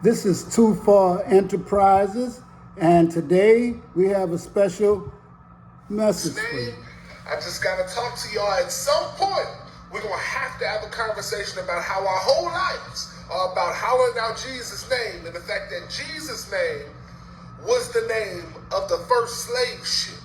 This is Too Far Enterprises, and today we have a special message for you. I just gotta talk to y'all. At some point, we're gonna have to have a conversation about how our whole lives are about hollering out Jesus' name and the fact that Jesus' name was the name of the first slave ship.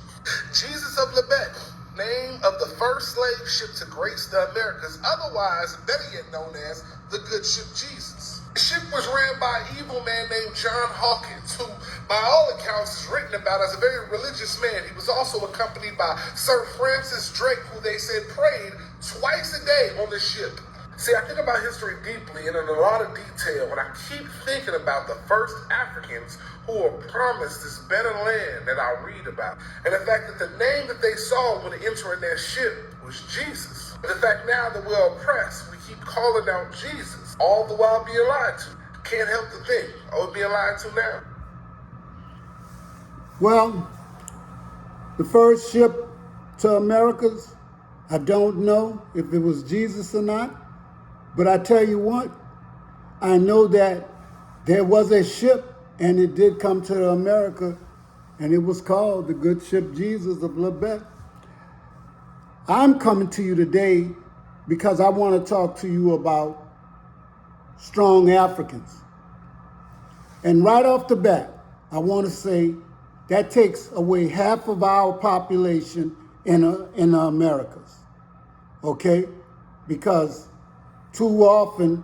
Jesus of Lebec, name of the first slave ship to grace the Americas, otherwise better yet known as the good ship Jesus. The ship was ran by an evil man named John Hawkins, who by all accounts is written about as a very religious man. He was also accompanied by Sir Francis Drake, who they said prayed twice a day on the ship. See, I think about history deeply and in a lot of detail, and I keep thinking about the first Africans who were promised this better land that I read about. And the fact that the name that they saw when entering their ship was Jesus. But the fact now that we're oppressed, we keep calling out Jesus, all the while being lied to. Can't help to think, are we being lied to now? Well, the first ship to Americas, I don't know if it was Jesus or not, but I tell you what, I know that there was a ship and it did come to America, and it was called the good ship Jesus of Lebec. I'm coming to you today because I want to talk to you about strong Africans. And right off the bat, I want to say that takes away half of our population in the Americas, okay? Because too often,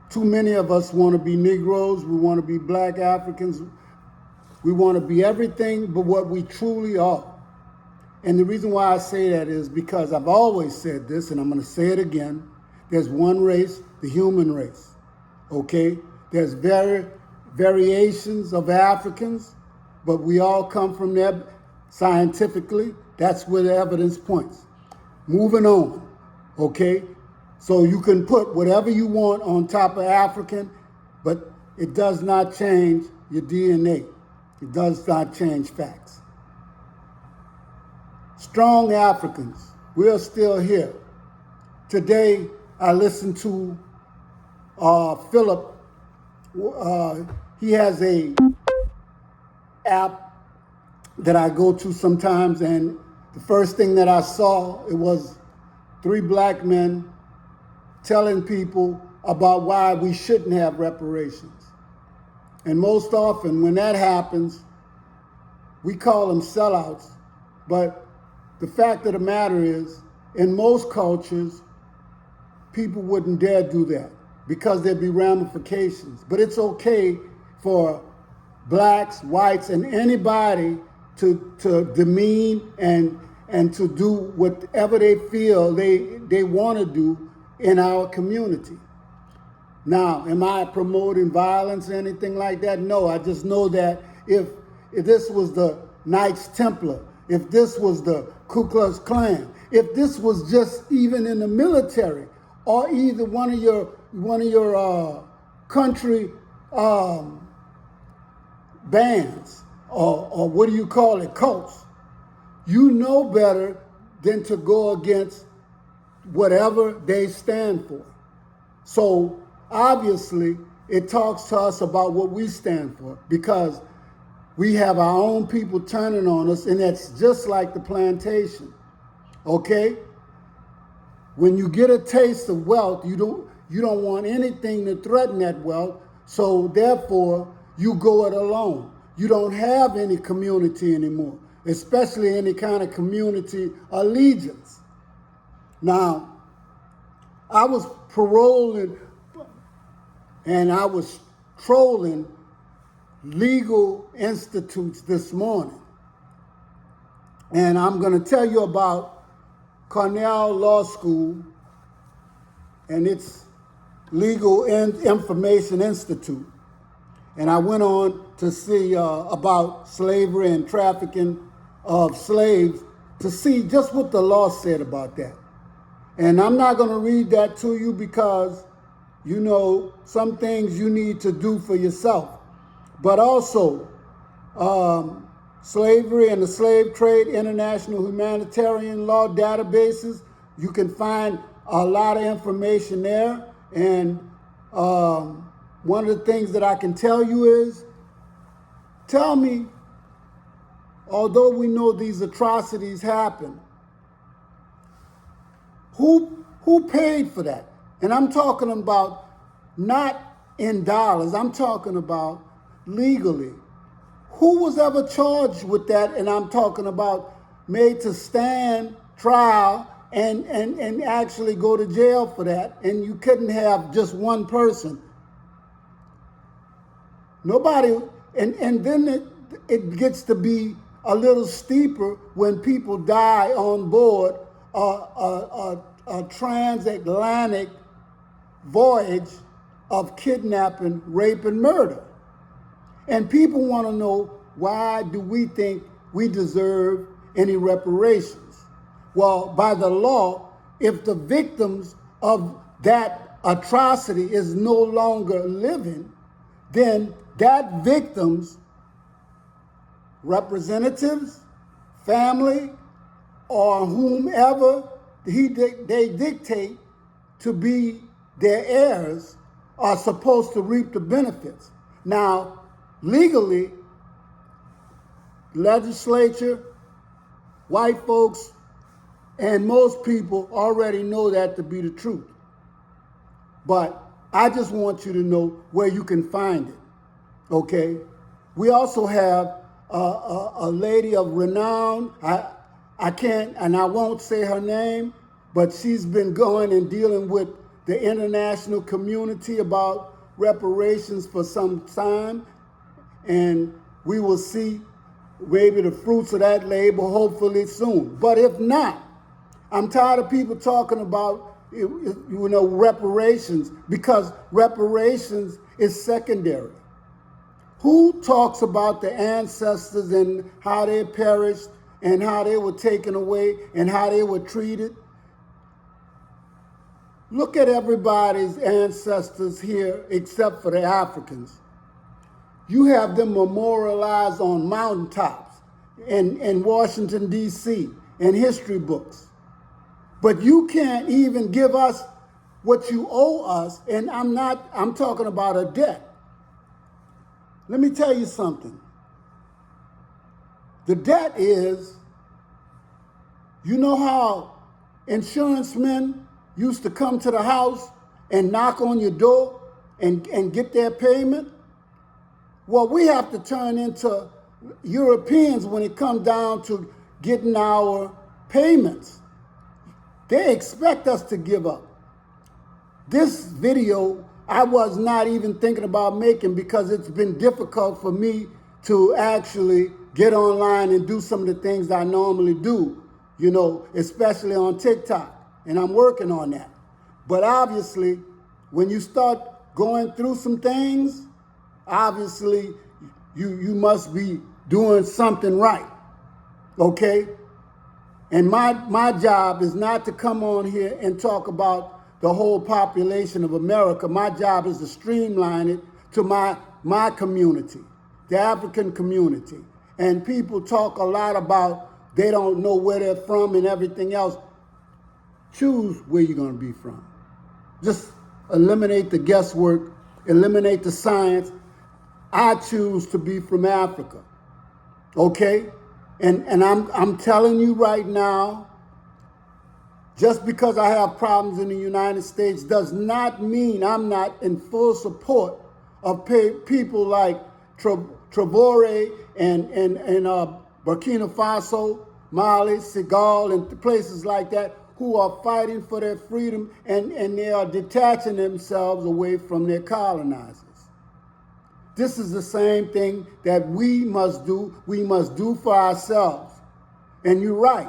too many of us want to be Negroes, we want to be Black Africans, we want to be everything but what we truly are. And the reason why I say that is because I've always said this, and I'm going to say it again. There's one race, the human race, okay? There's variations of Africans, but we all come from there scientifically. That's where the evidence points. Moving on, okay? So you can put whatever you want on top of African, but it does not change your DNA. It does not change facts. Strong Africans, we're still here. Today, I listened to Philip. He has a app that I go to sometimes, and the first thing that I saw, it was 3 black men telling people about why we shouldn't have reparations. And most often when that happens, we call them sellouts. But the fact of the matter is, in most cultures, people wouldn't dare do that because there'd be ramifications. But it's okay for blacks, whites, and anybody to demean and to do whatever they feel they want to do in our community. Now, am I promoting violence or anything like that? No, I just know that if this was the Knights Templar, if this was the Ku Klux Klan, if this was just even in the military, or either one of your country bands, or what do you call it, cults, you know better than to go against whatever they stand for. So obviously it talks to us about what we stand for, because we have our own people turning on us, and that's just like the plantation, okay? When you get a taste of wealth, you don't want anything to threaten that wealth, so therefore you go it alone. You don't have any community anymore, especially any kind of community allegiance. Now, I was paroling and I was trolling legal institutes this morning. And I'm going to tell you about Cornell Law School and its Legal Information Institute. And I went on to see about slavery and trafficking of slaves to see just what the law said about that. And I'm not going to read that to you because, you know, some things you need to do for yourself. But also, slavery and the slave trade, international humanitarian law databases, you can find a lot of information there. And one of the things that I can tell you is, tell me, although we know these atrocities happen, who paid for that? And I'm talking about not in dollars, I'm talking about legally. Who was ever charged with that? And I'm talking about made to stand trial and actually go to jail for that. And you couldn't have just one person. Nobody, and then it gets to be a little steeper when people die on board a transatlantic voyage of kidnapping, rape, and murder. And people want to know, why do we think we deserve any reparations? Well, by the law, if the victims of that atrocity is no longer living, then that victim's representatives, family, or whomever they dictate to be their heirs are supposed to reap the benefits. Now, legally, legislature, white folks, and most people already know that to be the truth. But I just want you to know where you can find it, okay? We also have a lady of renown. I can't, and I won't say her name, but she's been going and dealing with the international community about reparations for some time. And we will see maybe the fruits of that labor hopefully soon. But if not, I'm tired of people talking about reparations, because reparations is secondary. Who talks about the ancestors and how they perished and how they were taken away and how they were treated? Look at everybody's ancestors here except for the Africans. You have them memorialized on mountaintops in Washington, D.C., in history books. But you can't even give us what you owe us, and I'm talking about a debt. Let me tell you something. The debt is, you know how insurance men used to come to the house and knock on your door and get their payment? Well, we have to turn into Europeans when it comes down to getting our payments. They expect us to give up. This video, I was not even thinking about making because it's been difficult for me to actually get online and do some of the things I normally do, especially on TikTok. And I'm working on that. But obviously, when you start going through some things, obviously, you must be doing something right, okay? And my job is not to come on here and talk about the whole population of America. My job is to streamline it to my community, the African community. And people talk a lot about they don't know where they're from and everything else. Choose where you're going to be from. Just eliminate the guesswork, eliminate the science. I choose to be from Africa, okay? And I'm telling you right now, just because I have problems in the United States does not mean I'm not in full support of people like Traore and Burkina Faso, Mali, Senegal, and places like that who are fighting for their freedom and they are detaching themselves away from their colonizers. This is the same thing that we must do. We must do for ourselves. And you're right.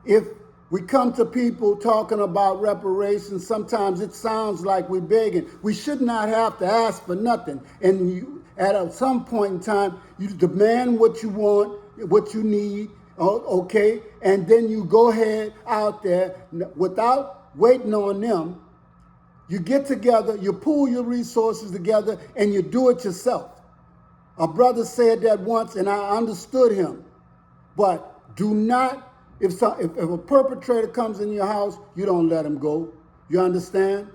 If we come to people talking about reparations, sometimes it sounds like we're begging. We should not have to ask for nothing. And at some point in time, you demand what you want, what you need, okay? And then you go ahead out there without waiting on them. You get together, you pool your resources together, and you do it yourself. A brother said that once, and I understood him. But do not, if a perpetrator comes in your house, you don't let him go. You understand?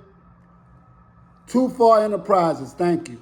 Too Far Enterprises. Thank you.